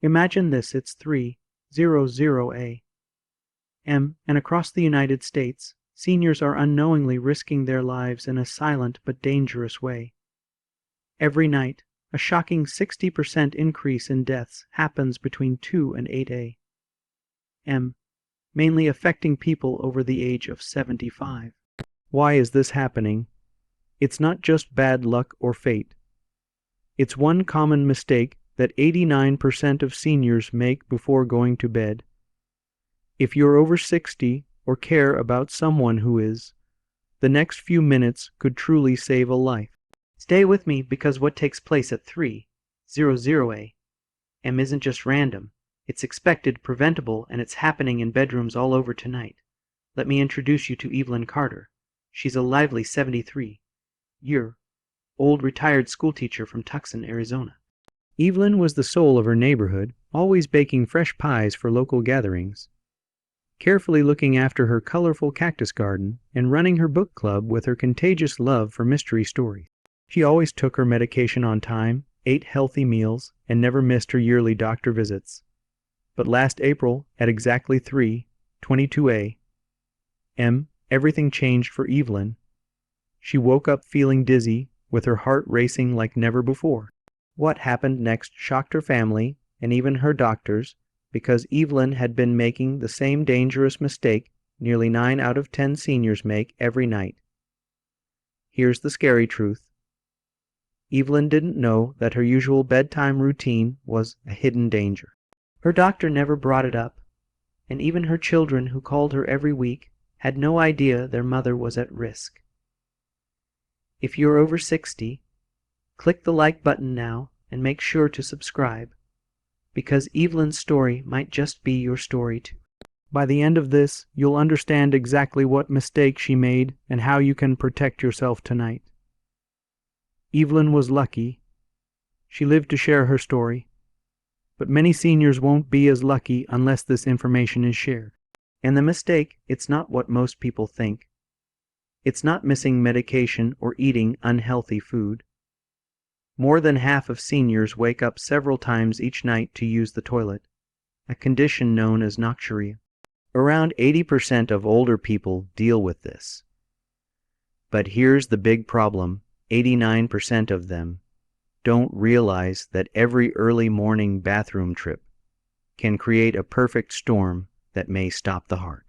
Imagine this, it's 300 a.m., and across the United States, seniors are unknowingly risking their lives in a silent but dangerous way. Every night, a shocking 60% increase in deaths happens between 2 and 8 a.m., mainly affecting people over the age of 75. Why is this happening? It's not just bad luck or fate. It's one common mistake that 89% of seniors make before going to bed. If you're over 60 or care about someone who is, the next few minutes could truly save a life. Stay with me, because what takes place at 300 a.m. isn't just random. It's expected, preventable, and it's happening in bedrooms all over tonight. Let me introduce you to Evelyn Carter. She's a lively 73-year-old retired schoolteacher from Tucson, Arizona. Evelyn was the soul of her neighborhood, always baking fresh pies for local gatherings, carefully looking after her colorful cactus garden, and running her book club with her contagious love for mystery stories. She always took her medication on time, ate healthy meals, and never missed her yearly doctor visits. But last April, at exactly 3:22 a.m., everything changed for Evelyn. She woke up feeling dizzy, with her heart racing like never before. What happened next shocked her family and even her doctors, because Evelyn had been making the same dangerous mistake nearly 9 out of 10 seniors make every night. Here's the scary truth. Evelyn didn't know that her usual bedtime routine was a hidden danger. Her doctor never brought it up, and even her children, who called her every week, had no idea their mother was at risk. If you're over 60, click the like button now and make sure to subscribe, because Evelyn's story might just be your story too. By the end of this, you'll understand exactly what mistake she made and how you can protect yourself tonight. Evelyn was lucky. She lived to share her story. But many seniors won't be as lucky unless this information is shared. And the mistake, it's not what most people think. It's not missing medication or eating unhealthy food. More than half of seniors wake up several times each night to use the toilet, a condition known as Nocturia. Around 80% of older people deal with this. But here's the big problem: 89% of them don't realize that every early morning bathroom trip can create a perfect storm that may stop the heart.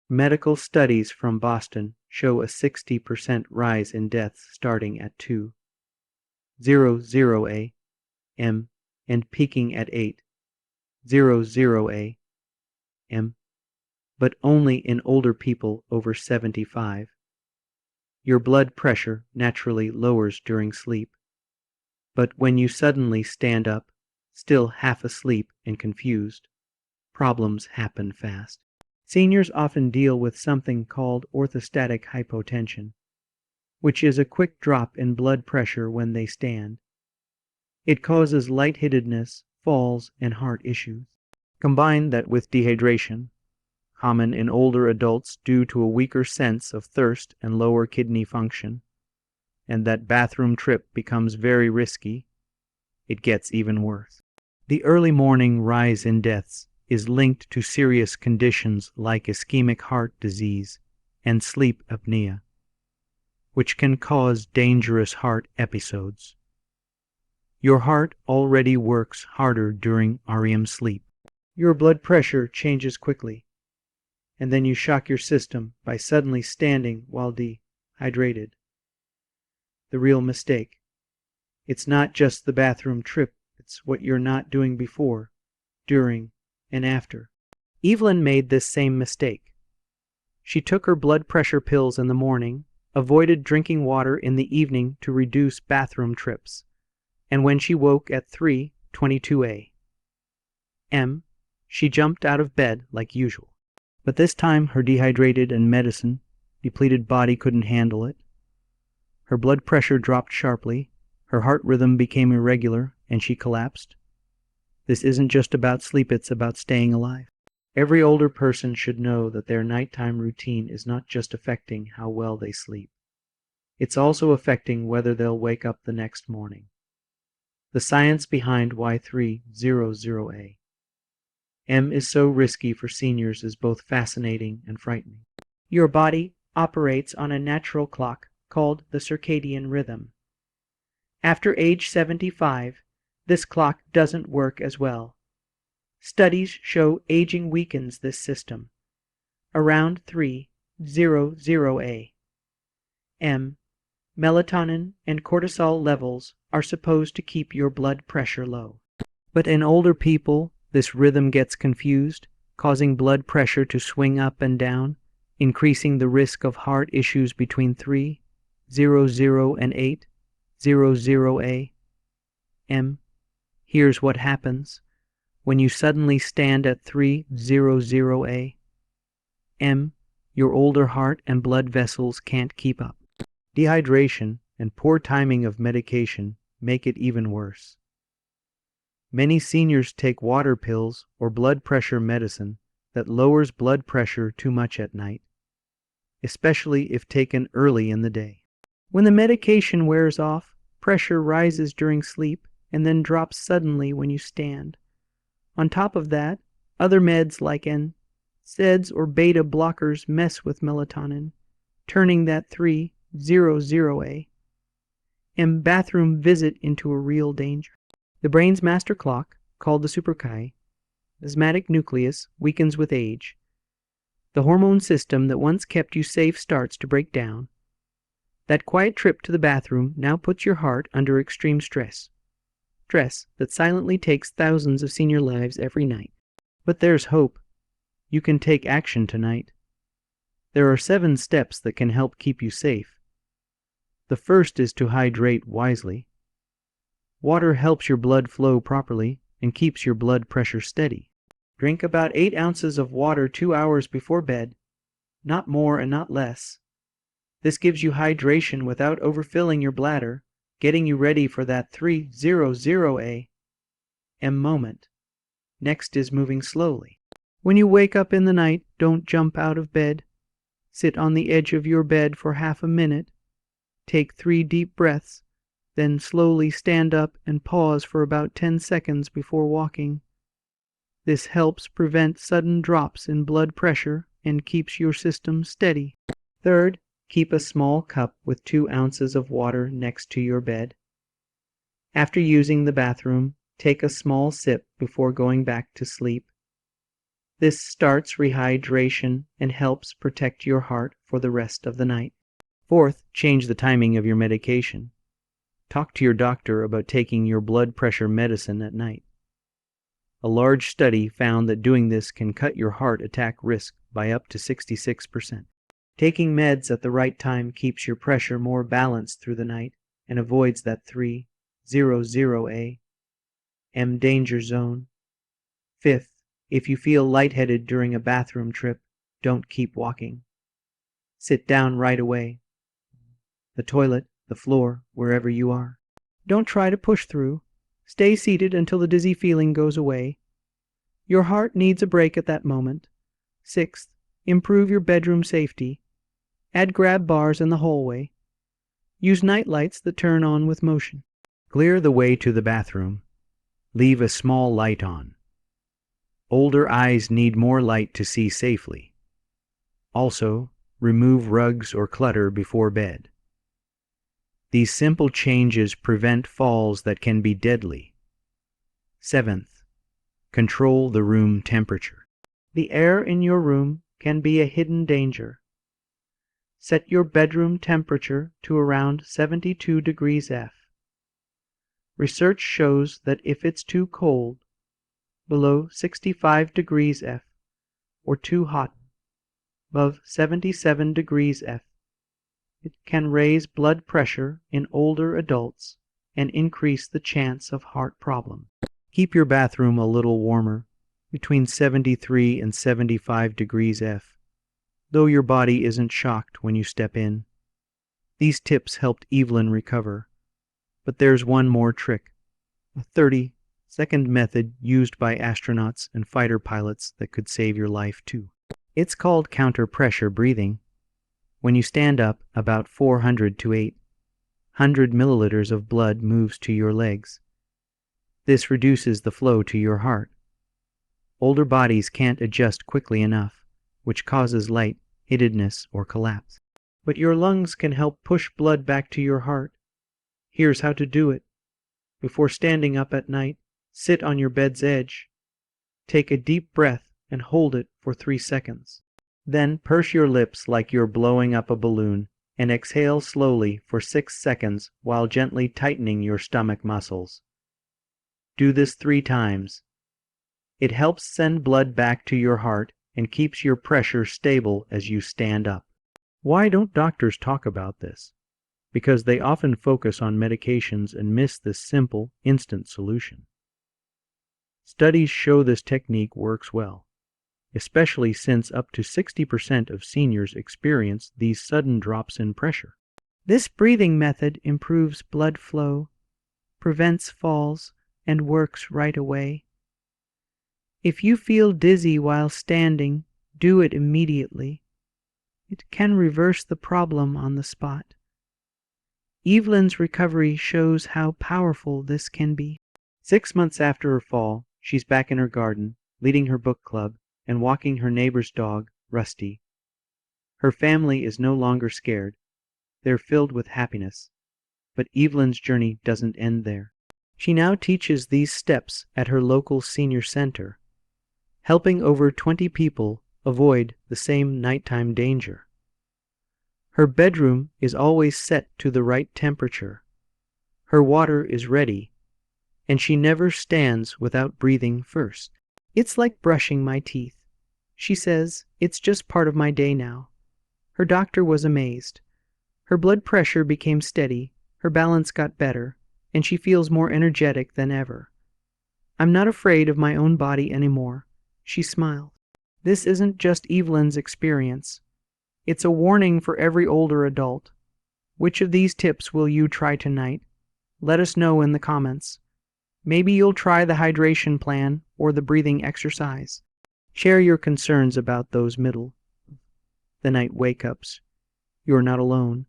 Medical studies from Boston show a 60% rise in deaths starting at 2:00 a.m. and peaking at 8:00 a.m., but only in older people over 75. Your blood pressure naturally lowers during sleep, but when you suddenly stand up, still half asleep and confused, problems happen fast. Seniors often deal with something called orthostatic hypotension, which is a quick drop in blood pressure when they stand. It causes lightheadedness, falls, and heart issues. Combine that with dehydration, common in older adults due to a weaker sense of thirst and lower kidney function, and that bathroom trip becomes very risky, it gets even worse. The early morning rise in deaths is linked to serious conditions like ischemic heart disease and sleep apnea, which can cause dangerous heart episodes. Your heart already works harder during REM sleep. Your blood pressure changes quickly, and then you shock your system by suddenly standing while dehydrated. The real mistake. It's not just the bathroom trip, it's what you're not doing before, during, and after. Evelyn made this same mistake. She took her blood pressure pills in the morning, avoided drinking water in the evening to reduce bathroom trips, and when she woke at 3:22 a.m., she jumped out of bed like usual. But this time her dehydrated and medicine-depleted body couldn't handle it. Her blood pressure dropped sharply, her heart rhythm became irregular, and she collapsed. This isn't just about sleep, it's about staying alive. Every older person should know that their nighttime routine is not just affecting how well they sleep. It's also affecting whether they'll wake up the next morning. The science behind why 3:00 M is so risky for seniors is both fascinating and frightening. Your body operates on a natural clock called the circadian rhythm. After age 75, this clock doesn't work as well. Studies show aging weakens this system. Around 3:00 a.m., melatonin and cortisol levels are supposed to keep your blood pressure low. But in older people, this rhythm gets confused, causing blood pressure to swing up and down, increasing the risk of heart issues between 3:00 and 8:00 a.m. Here's what happens when you suddenly stand at 3:00 a.m. Your older heart and blood vessels can't keep up. Dehydration and poor timing of medication make it even worse. Many seniors take water pills or blood pressure medicine that lowers blood pressure too much at night, especially if taken early in the day. When the medication wears off, pressure rises during sleep and then drops suddenly when you stand. On top of that, other meds like NSAIDs or beta blockers mess with melatonin, turning that 3:00 a.m. bathroom visit into a real danger. The brain's master clock, called the suprachiasmatic nucleus, weakens with age. The hormone system that once kept you safe starts to break down. That quiet trip to the bathroom now puts your heart under extreme stress. Stress that silently takes thousands of senior lives every night. But there's hope. You can take action tonight. There are 7 steps that can help keep you safe. The first is to hydrate wisely. Water helps your blood flow properly and keeps your blood pressure steady. Drink about 8 ounces of water 2 hours before bed, not more and not less. This gives you hydration without overfilling your bladder, getting you ready for that 3:00 a.m. moment. Next is moving slowly. When you wake up in the night, don't jump out of bed. Sit on the edge of your bed for half a minute. Take 3 deep breaths, then slowly stand up and pause for about 10 seconds before walking. This helps prevent sudden drops in blood pressure and keeps your system steady. Third, keep a small cup with 2 ounces of water next to your bed. After using the bathroom, take a small sip before going back to sleep. This starts rehydration and helps protect your heart for the rest of the night. Fourth, change the timing of your medication. Talk to your doctor about taking your blood pressure medicine at night. A large study found that doing this can cut your heart attack risk by up to 66%. Taking meds at the right time keeps your pressure more balanced through the night and avoids that 3:00 a.m. danger zone. Fifth, if you feel lightheaded during a bathroom trip, don't keep walking. Sit down right away. The toilet, the floor, wherever you are. Don't try to push through. Stay seated until the dizzy feeling goes away. Your heart needs a break at that moment. Sixth, improve your bedroom safety. Add grab bars in the hallway. Use night lights that turn on with motion. Clear the way to the bathroom. Leave a small light on. Older eyes need more light to see safely. Also, remove rugs or clutter before bed. These simple changes prevent falls that can be deadly. Seventh, control the room temperature. The air in your room can be a hidden danger. Set your bedroom temperature to around 72 degrees F. Research shows that if it's too cold, below 65 degrees F, or too hot, above 77 degrees F, it can raise blood pressure in older adults and increase the chance of heart problems. Keep your bathroom a little warmer, between 73 and 75 degrees F, though your body isn't shocked when you step in. These tips helped Evelyn recover, but there's one more trick, a 30-second method used by astronauts and fighter pilots that could save your life too. It's called counter-pressure breathing. When you stand up, about 400 to 800 milliliters of blood moves to your legs. This reduces the flow to your heart. Older bodies can't adjust quickly enough, which causes light-headedness or collapse. But your lungs can help push blood back to your heart. Here's how to do it. Before standing up at night, sit on your bed's edge. Take a deep breath and hold it for 3 seconds. Then purse your lips like you're blowing up a balloon and exhale slowly for 6 seconds while gently tightening your stomach muscles. Do this 3 times. It helps send blood back to your heart and keeps your pressure stable as you stand up. Why don't doctors talk about this? Because they often focus on medications and miss this simple, instant solution. Studies show this technique works well, especially since up to 60% of seniors experience these sudden drops in pressure. This breathing method improves blood flow, prevents falls, and works right away. If you feel dizzy while standing, do it immediately. It can reverse the problem on the spot. Evelyn's recovery shows how powerful this can be. 6 months after her fall, she's back in her garden, leading her book club, and walking her neighbor's dog, Rusty. Her family is no longer scared. They're filled with happiness. But Evelyn's journey doesn't end there. She now teaches these steps at her local senior center, helping over 20 people avoid the same nighttime danger. Her bedroom is always set to the right temperature. Her water is ready, and she never stands without breathing first. It's like brushing my teeth. She says, it's just part of my day now. Her doctor was amazed. Her blood pressure became steady, her balance got better, and she feels more energetic than ever. I'm not afraid of my own body anymore. She smiled. This isn't just Evelyn's experience. It's a warning for every older adult. Which of these tips will you try tonight? Let us know in the comments. Maybe you'll try the hydration plan or the breathing exercise. Share your concerns about those middle the night wake-ups. You're not alone.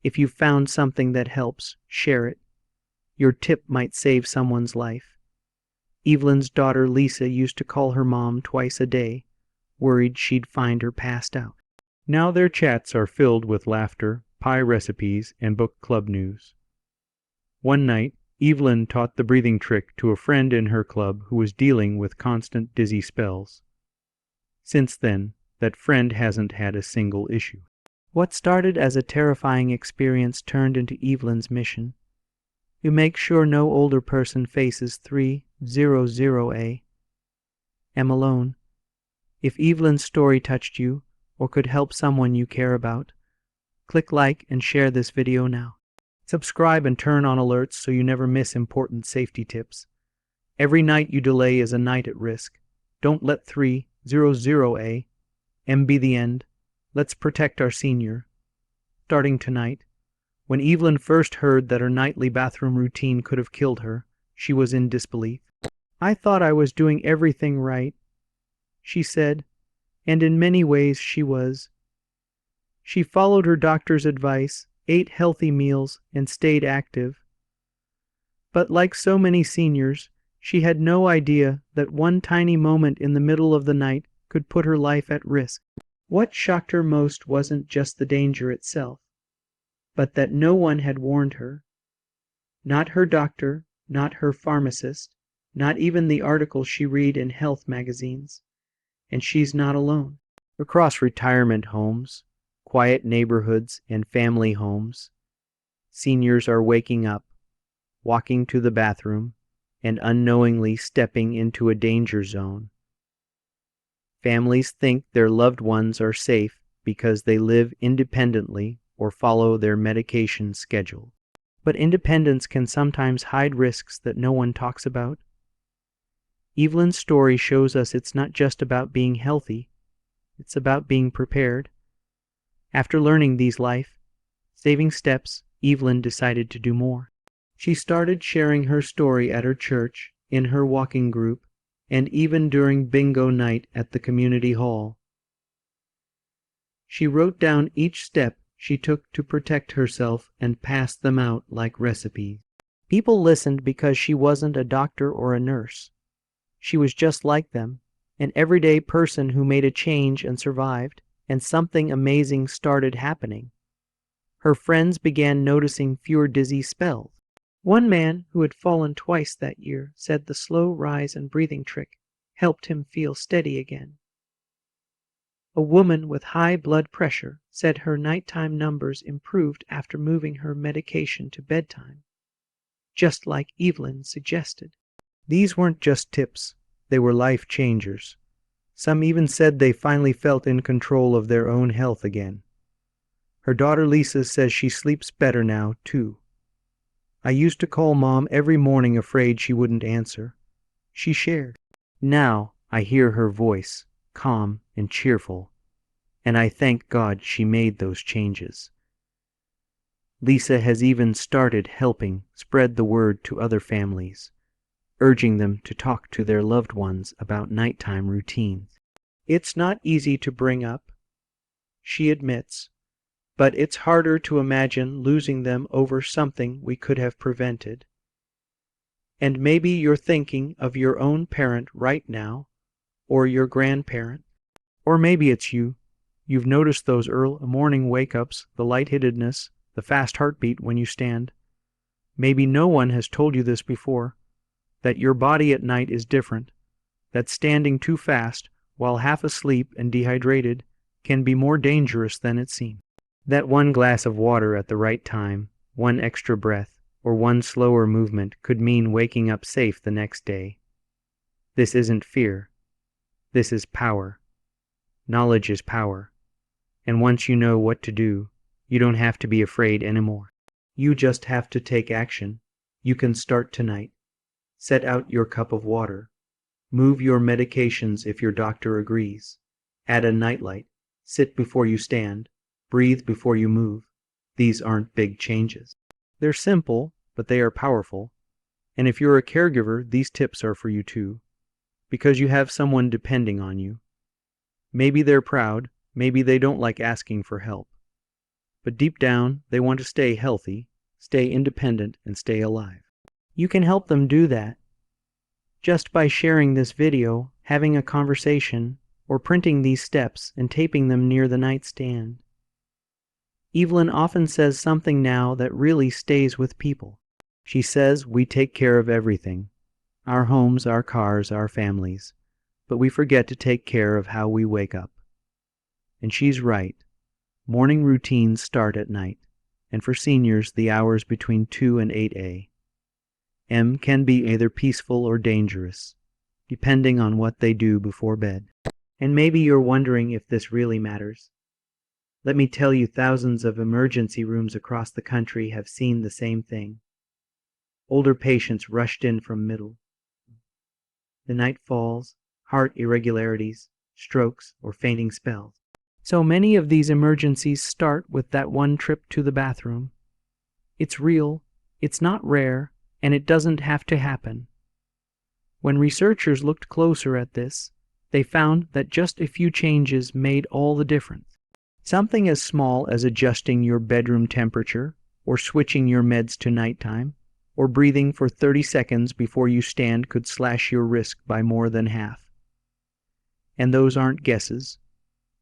If you've found something that helps, share it. Your tip might save someone's life. Evelyn's daughter Lisa used to call her mom twice a day, worried she'd find her passed out. Now their chats are filled with laughter, pie recipes, and book club news. One night, Evelyn taught the breathing trick to a friend in her club who was dealing with constant dizzy spells. Since then, that friend hasn't had a single issue. What started as a terrifying experience turned into Evelyn's mission. You make sure no older person faces 300A. Am alone. If Evelyn's story touched you, or could help someone you care about, click like and share this video now. Subscribe and turn on alerts so you never miss important safety tips. Every night you delay is a night at risk. Don't let 300A be the end. Let's protect our senior. Starting tonight. When Evelyn first heard that her nightly bathroom routine could have killed her, she was in disbelief. I thought I was doing everything right, she said, and in many ways she was. She followed her doctor's advice, ate healthy meals, and stayed active. But like so many seniors, she had no idea that one tiny moment in the middle of the night could put her life at risk. What shocked her most wasn't just the danger itself, but that no one had warned her. Not her doctor, not her pharmacist, not even the articles she read in health magazines. And she's not alone. Across retirement homes, quiet neighborhoods, and family homes, seniors are waking up, walking to the bathroom, and unknowingly stepping into a danger zone. Families think their loved ones are safe because they live independently or follow their medication schedule. But independence can sometimes hide risks that no one talks about. Evelyn's story shows us it's not just about being healthy, it's about being prepared. After learning these life-saving steps, Evelyn decided to do more. She started sharing her story at her church, in her walking group, and even during bingo night at the community hall. She wrote down each step she took to protect herself and passed them out like recipes. People listened because she wasn't a doctor or a nurse. She was just like them, an everyday person who made a change and survived, and something amazing started happening. Her friends began noticing fewer dizzy spells. One man who had fallen twice that year said the slow rise and breathing trick helped him feel steady again. A woman with high blood pressure said her nighttime numbers improved after moving her medication to bedtime, just like Evelyn suggested. These weren't just tips, they were life changers. Some even said they finally felt in control of their own health again. Her daughter Lisa says she sleeps better now, too. I used to call Mom every morning afraid she wouldn't answer. She shared. Now I hear her voice, calm and cheerful, and I thank God she made those changes. Lisa has even started helping spread the word to other families, urging them to talk to their loved ones about nighttime routines. It's not easy to bring up, she admits, but it's harder to imagine losing them over something we could have prevented. And maybe you're thinking of your own parent right now, or your grandparent, or maybe it's you. You've noticed those early morning wake-ups, the lightheadedness, the fast heartbeat when you stand. Maybe no one has told you this before, that your body at night is different, that standing too fast while half asleep and dehydrated can be more dangerous than it seems. That one glass of water at the right time, one extra breath, or one slower movement could mean waking up safe the next day. This isn't fear. This is power. Knowledge is power. And once you know what to do, you don't have to be afraid anymore. You just have to take action. You can start tonight. Set out your cup of water. Move your medications if your doctor agrees. Add a nightlight. Sit before you stand. Breathe before you move. These aren't big changes. They're simple, but they are powerful. And if you're a caregiver, these tips are for you too, because you have someone depending on you. Maybe they're proud, maybe they don't like asking for help. But deep down, they want to stay healthy, stay independent, and stay alive. You can help them do that just by sharing this video, having a conversation, or printing these steps and taping them near the nightstand. Evelyn often says something now that really stays with people. She says we take care of everything, our homes, our cars, our families, but we forget to take care of how we wake up. And she's right. Morning routines start at night, and for seniors, the hours between 2 and 8 a.m. can be either peaceful or dangerous, depending on what they do before bed. And maybe you're wondering if this really matters. Let me tell you, thousands of emergency rooms across the country have seen the same thing. Older patients rushed in from middle. The night falls, heart irregularities, strokes, or fainting spells. So many of these emergencies start with that one trip to the bathroom. It's real, it's not rare, and it doesn't have to happen. When researchers looked closer at this, they found that just a few changes made all the difference. Something as small as adjusting your bedroom temperature, or switching your meds to nighttime, or breathing for 30 seconds before you stand could slash your risk by more than half. And those aren't guesses.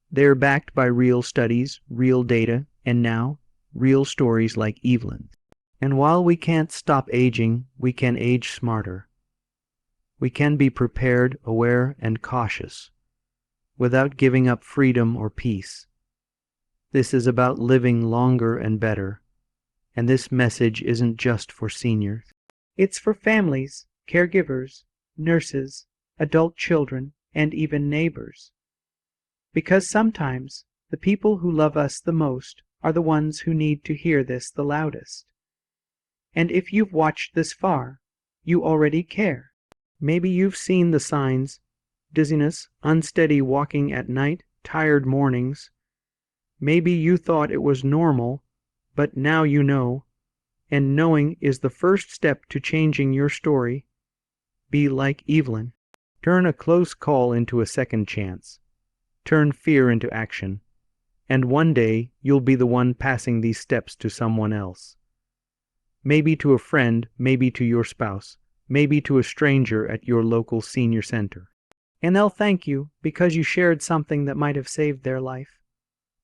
They're backed by real studies, real data, and now, real stories like Evelyn's. And while we can't stop aging, we can age smarter. We can be prepared, aware, and cautious, without giving up freedom or peace. This is about living longer and better, and this message isn't just for seniors. It's for families, caregivers, nurses, adult children, and even neighbors. Because sometimes the people who love us the most are the ones who need to hear this the loudest. And if you've watched this far, you already care. Maybe you've seen the signs: dizziness, unsteady walking at night, tired mornings. Maybe you thought it was normal, but now you know, and knowing is the first step to changing your story. Be like Evelyn. Turn a close call into a second chance. Turn fear into action. And one day you'll be the one passing these steps to someone else. Maybe to a friend, maybe to your spouse, maybe to a stranger at your local senior center. And they'll thank you because you shared something that might have saved their life.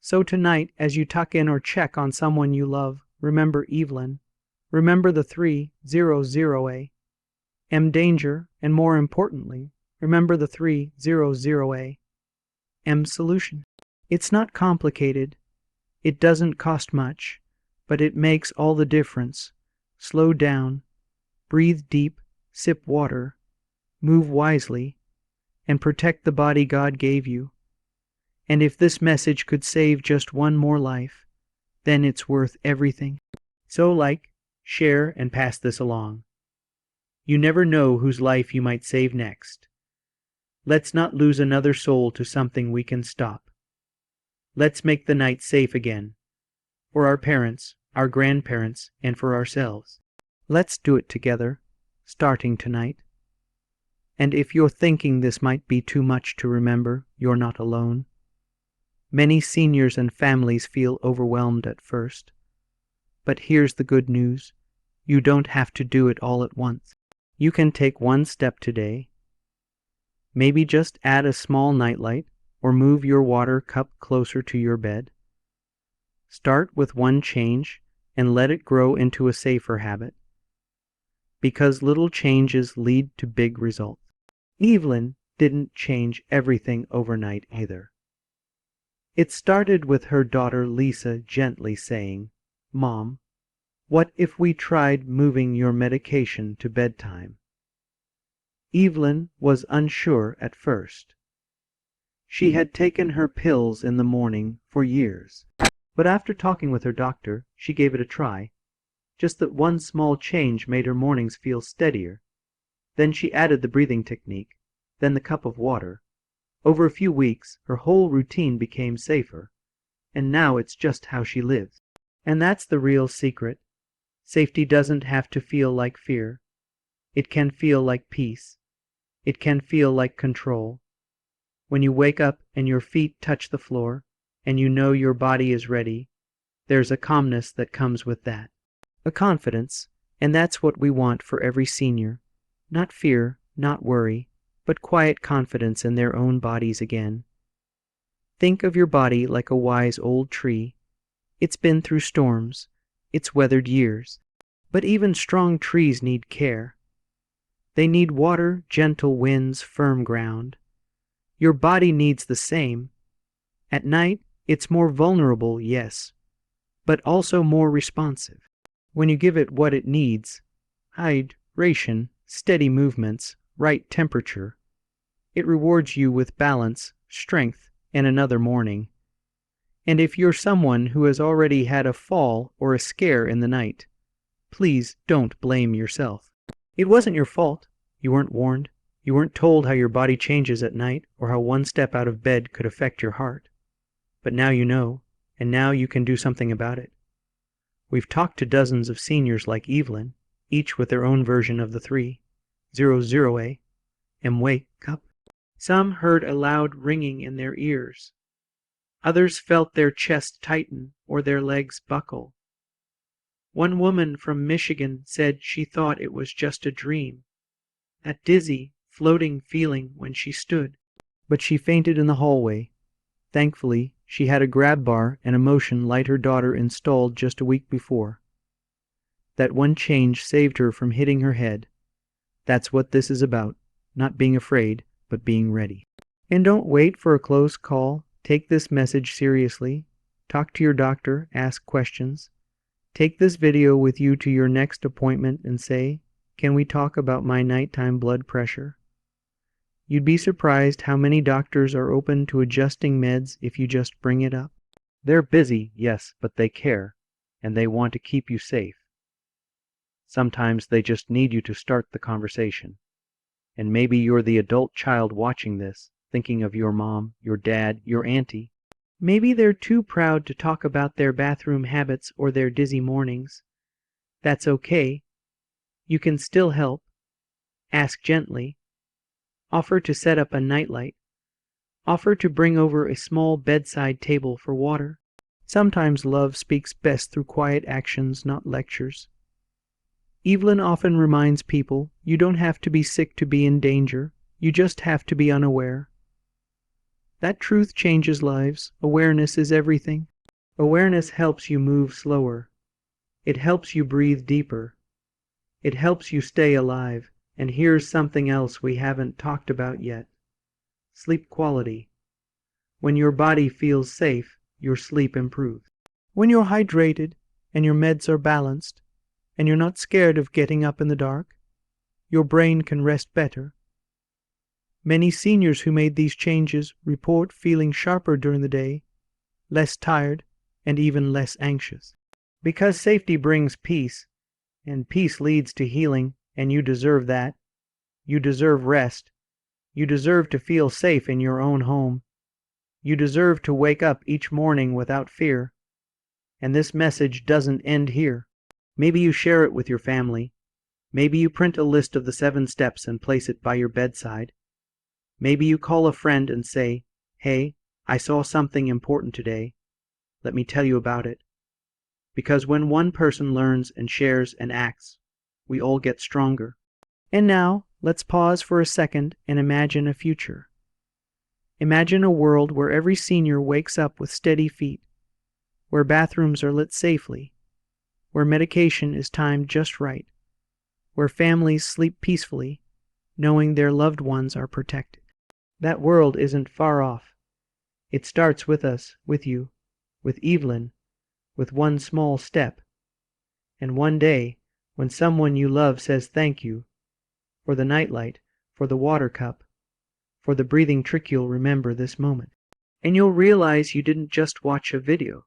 So tonight, as you tuck in or check on someone you love, remember Evelyn. Remember the 300A. M danger, and more importantly, remember the 300A. M solution. It's not complicated. It doesn't cost much, but it makes all the difference. Slow down, breathe deep, sip water, move wisely, and protect the body God gave you. And if this message could save just one more life, then it's worth everything. So like, share, and pass this along. You never know whose life you might save next. Let's not lose another soul to something we can stop. Let's make the night safe again. For our parents, our grandparents, and for ourselves. Let's do it together, starting tonight. And if you're thinking this might be too much to remember, you're not alone. Many seniors and families feel overwhelmed at first. But here's the good news. You don't have to do it all at once. You can take one step today. Maybe just add a small nightlight or move your water cup closer to your bed. Start with one change and let it grow into a safer habit. Because little changes lead to big results. Evelyn didn't change everything overnight either. It started with her daughter Lisa gently saying, "Mom, what if we tried moving your medication to bedtime?" Evelyn was unsure at first. She had taken her pills in the morning for years. But after talking with her doctor, she gave it a try. Just that one small change made her mornings feel steadier. Then she added the breathing technique, then the cup of water. Over a few weeks, her whole routine became safer, and now it's just how she lives. And that's the real secret. Safety doesn't have to feel like fear. It can feel like peace. It can feel like control. When you wake up and your feet touch the floor, and you know your body is ready, there's a calmness that comes with that. A confidence, and that's what we want for every senior. Not fear, not worry, but quiet confidence in their own bodies again. Think of your body like a wise old tree. It's been through storms. It's weathered years. But even strong trees need care. They need water, gentle winds, firm ground. Your body needs the same. At night, it's more vulnerable, yes, but also more responsive. When you give it what it needs, hydration, steady movements, right temperature, it rewards you with balance, strength, and another morning. And if you're someone who has already had a fall or a scare in the night, please don't blame yourself. It wasn't your fault. You weren't warned. You weren't told how your body changes at night or how one step out of bed could affect your heart. But now you know, and now you can do something about it. We've talked to dozens of seniors like Evelyn, each with their own version of the 300A, and wake up. Some heard a loud ringing in their ears. Others felt their chest tighten or their legs buckle. One woman from Michigan said she thought it was just a dream, that dizzy, floating feeling when she stood. But she fainted in the hallway. Thankfully, she had a grab bar and a motion light her daughter installed just a week before. That one change saved her from hitting her head. That's what this is about, not being afraid, but being ready. And don't wait for a close call. Take this message seriously. Talk to your doctor, ask questions. Take this video with you to your next appointment and say, "Can we talk about my nighttime blood pressure?" You'd be surprised how many doctors are open to adjusting meds if you just bring it up. They're busy, yes, but they care, and they want to keep you safe. Sometimes they just need you to start the conversation. And maybe you're the adult child watching this, thinking of your mom, your dad, your auntie. Maybe they're too proud to talk about their bathroom habits or their dizzy mornings. That's okay. You can still help. Ask gently. Offer to set up a nightlight. Offer to bring over a small bedside table for water. Sometimes love speaks best through quiet actions, not lectures. Evelyn often reminds people, you don't have to be sick to be in danger. You just have to be unaware. That truth changes lives. Awareness is everything. Awareness helps you move slower. It helps you breathe deeper. It helps you stay alive. And here's something else we haven't talked about yet. Sleep quality. When your body feels safe, your sleep improves. When you're hydrated and your meds are balanced, and you're not scared of getting up in the dark, your brain can rest better. Many seniors who made these changes report feeling sharper during the day, less tired, and even less anxious. Because safety brings peace, and peace leads to healing, and you deserve that. You deserve rest. You deserve to feel safe in your own home. You deserve to wake up each morning without fear. And this message doesn't end here. Maybe you share it with your family. Maybe you print a list of the 7 steps and place it by your bedside. Maybe you call a friend and say, "Hey, I saw something important today. Let me tell you about it." Because when one person learns and shares and acts, we all get stronger. And now, let's pause for a second and imagine a future. Imagine a world where every senior wakes up with steady feet, where bathrooms are lit safely, where medication is timed just right, where families sleep peacefully, knowing their loved ones are protected. That world isn't far off. It starts with us, with you, with Evelyn, with one small step. And one day, when someone you love says thank you, for the nightlight, for the water cup, for the breathing trick, you'll remember this moment. And you'll realize you didn't just watch a video.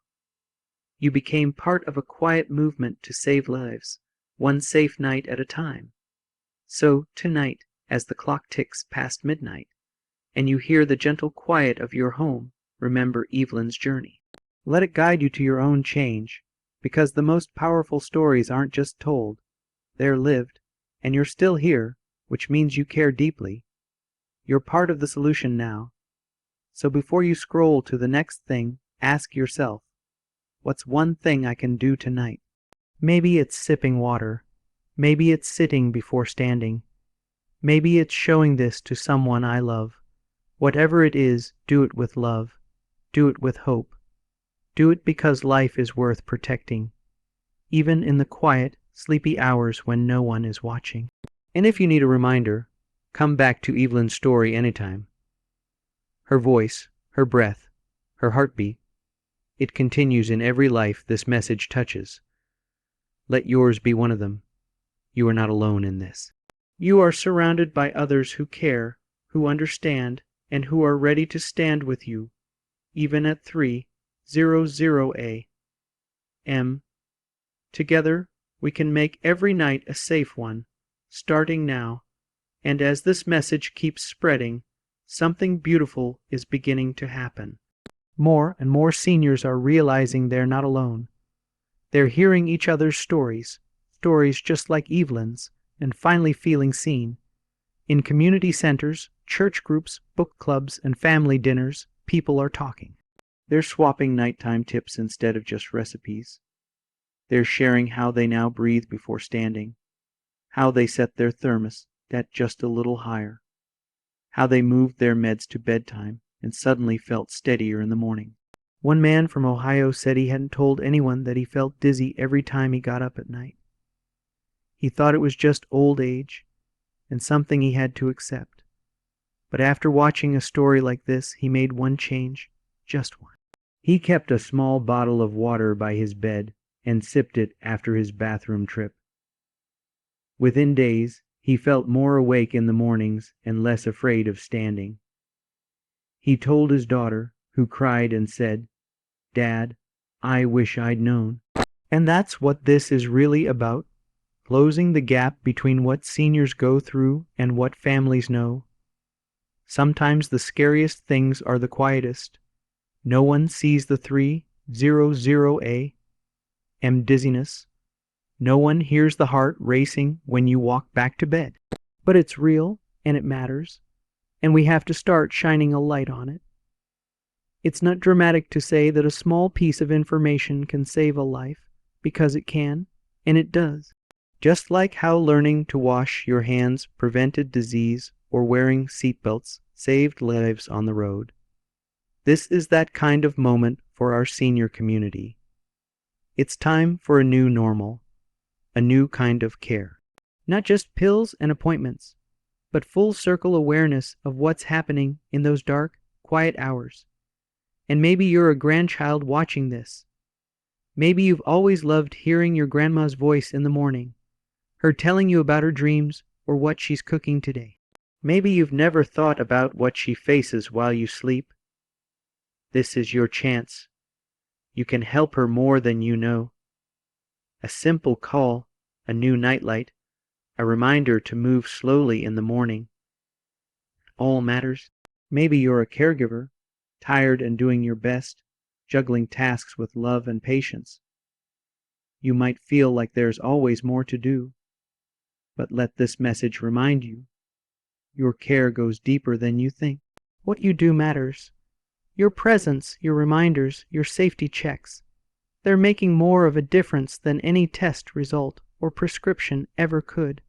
You became part of a quiet movement to save lives, one safe night at a time. So tonight, as the clock ticks past midnight, and you hear the gentle quiet of your home, remember Evelyn's journey. Let it guide you to your own change, because the most powerful stories aren't just told, they're lived, and you're still here, which means you care deeply. You're part of the solution now. So before you scroll to the next thing, ask yourself, what's one thing I can do tonight? Maybe it's sipping water. Maybe it's sitting before standing. Maybe it's showing this to someone I love. Whatever it is, do it with love. Do it with hope. Do it because life is worth protecting, even in the quiet, sleepy hours when no one is watching. And if you need a reminder, come back to Evelyn's story anytime. Her voice, her breath, her heartbeat, it continues in every life this message touches. Let yours be one of them. You are not alone in this. You are surrounded by others who care, who understand, and who are ready to stand with you, even at 300 a.m. Together, we can make every night a safe one, starting now, and as this message keeps spreading, something beautiful is beginning to happen. More and more seniors are realizing they're not alone. They're hearing each other's stories just like Evelyn's, and finally feeling seen. In community centers, church groups, book clubs, and family dinners, people are talking. They're swapping nighttime tips instead of just recipes. They're sharing how they now breathe before standing, how they set their thermos at just a little higher, how they moved their meds to bedtime and suddenly felt steadier in the morning. One man from Ohio said he hadn't told anyone that he felt dizzy every time he got up at night. He thought it was just old age and something he had to accept. But after watching a story like this, he made one change, just one. He kept a small bottle of water by his bed and sipped it after his bathroom trip. Within days, he felt more awake in the mornings and less afraid of standing. He told his daughter, who cried and said, "Dad, I wish I'd known." And that's what this is really about, closing the gap between what seniors go through and what families know. Sometimes the scariest things are the quietest. No one sees the 300 a.m. dizziness. No one hears the heart racing when you walk back to bed. But it's real, and it matters, and we have to start shining a light on it. It's not dramatic to say that a small piece of information can save a life, because it can, and it does. Just like how learning to wash your hands prevented disease or wearing seatbelts saved lives on the road. This is that kind of moment for our senior community. It's time for a new normal, a new kind of care. Not just pills and appointments, but full circle awareness of what's happening in those dark, quiet hours. And maybe you're a grandchild watching this. Maybe you've always loved hearing your grandma's voice in the morning, her telling you about her dreams or what she's cooking today. Maybe you've never thought about what she faces while you sleep. This is your chance. You can help her more than you know. A simple call, a new nightlight, a reminder to move slowly in the morning. All matters. Maybe you're a caregiver, tired and doing your best, juggling tasks with love and patience. You might feel like there's always more to do, but let this message remind you, your care goes deeper than you think. What you do matters. Your presence, your reminders, your safety checks. They're making more of a difference than any test result or prescription ever could.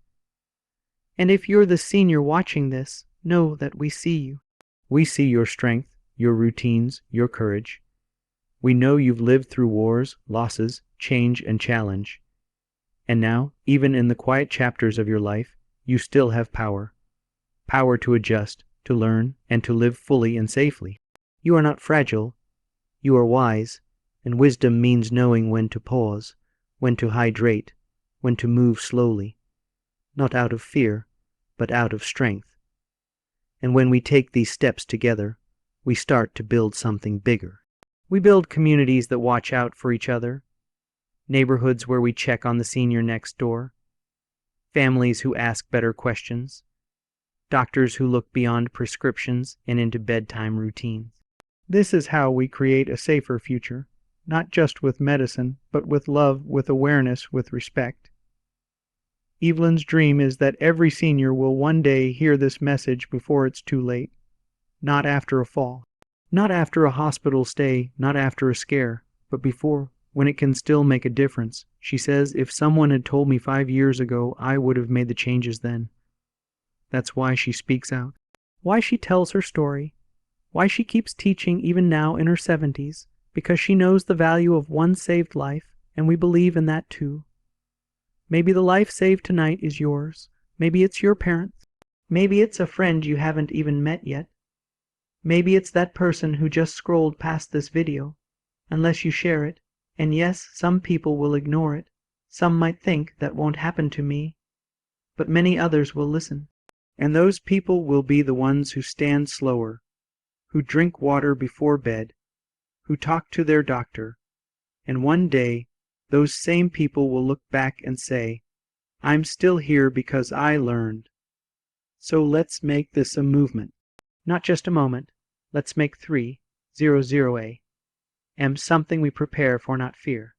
And if you're the senior watching this, know that we see you. We see your strength, your routines, your courage. We know you've lived through wars, losses, change, and challenge. And now, even in the quiet chapters of your life, you still have power. Power to adjust, to learn, and to live fully and safely. You are not fragile. You are wise, and wisdom means knowing when to pause, when to hydrate, when to move slowly. Not out of fear, but out of strength. And when we take these steps together, we start to build something bigger. We build communities that watch out for each other, neighborhoods where we check on the senior next door, families who ask better questions, doctors who look beyond prescriptions and into bedtime routines. This is how we create a safer future, not just with medicine, but with love, with awareness, with respect. Evelyn's dream is that every senior will one day hear this message before it's too late. Not after a fall, not after a hospital stay, not after a scare, but before, when it can still make a difference. She says, if someone had told me 5 years ago, I would have made the changes then. That's why she speaks out, why she tells her story, why she keeps teaching even now in her 70s, because she knows the value of one saved life, and we believe in that too. Maybe the life saved tonight is yours. Maybe it's your parents. Maybe it's a friend you haven't even met yet. Maybe it's that person who just scrolled past this video, unless you share it. And yes, some people will ignore it. Some might think that won't happen to me. But many others will listen. And those people will be the ones who stand slower, who drink water before bed, who talk to their doctor. And one day, those same people will look back and say, I'm still here because I learned. So let's make this a movement. Not just a moment. Let's make 300A. Something we prepare for, not fear.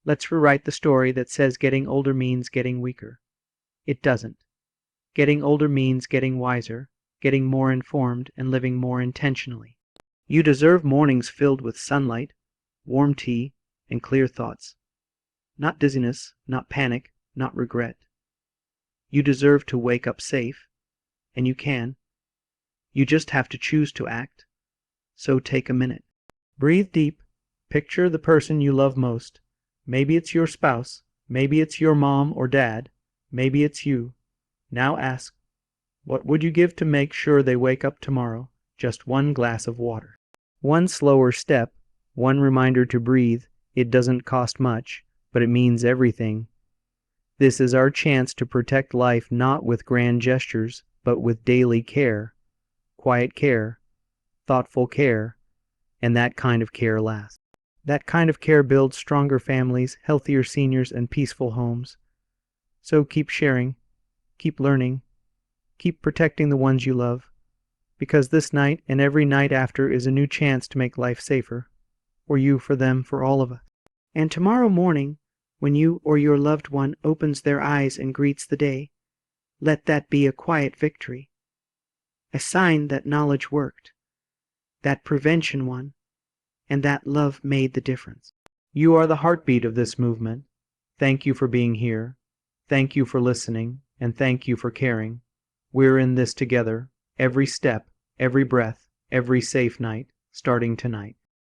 Let's rewrite the story that says getting older means getting weaker. It doesn't. Getting older means getting wiser, getting more informed, and living more intentionally. You deserve mornings filled with sunlight, warm tea, and clear thoughts. Not dizziness, not panic, not regret. You deserve to wake up safe, and you can. You just have to choose to act. So take a minute. Breathe deep. Picture the person you love most. Maybe it's your spouse. Maybe it's your mom or dad. Maybe it's you. Now ask, what would you give to make sure they wake up tomorrow? Just one glass of water. One slower step, one reminder to breathe. It doesn't cost much, but it means everything. This is our chance to protect life not with grand gestures, but with daily care, quiet care, thoughtful care, and that kind of care lasts. That kind of care builds stronger families, healthier seniors, and peaceful homes. So keep sharing, keep learning, keep protecting the ones you love, because this night and every night after is a new chance to make life safer, for you, for them, for all of us. And tomorrow morning, when you or your loved one opens their eyes and greets the day, let that be a quiet victory, a sign that knowledge worked, that prevention won, and that love made the difference. You are the heartbeat of this movement. Thank you for being here. Thank you for listening, and thank you for caring. We're in this together, every step, every breath, every safe night, starting tonight.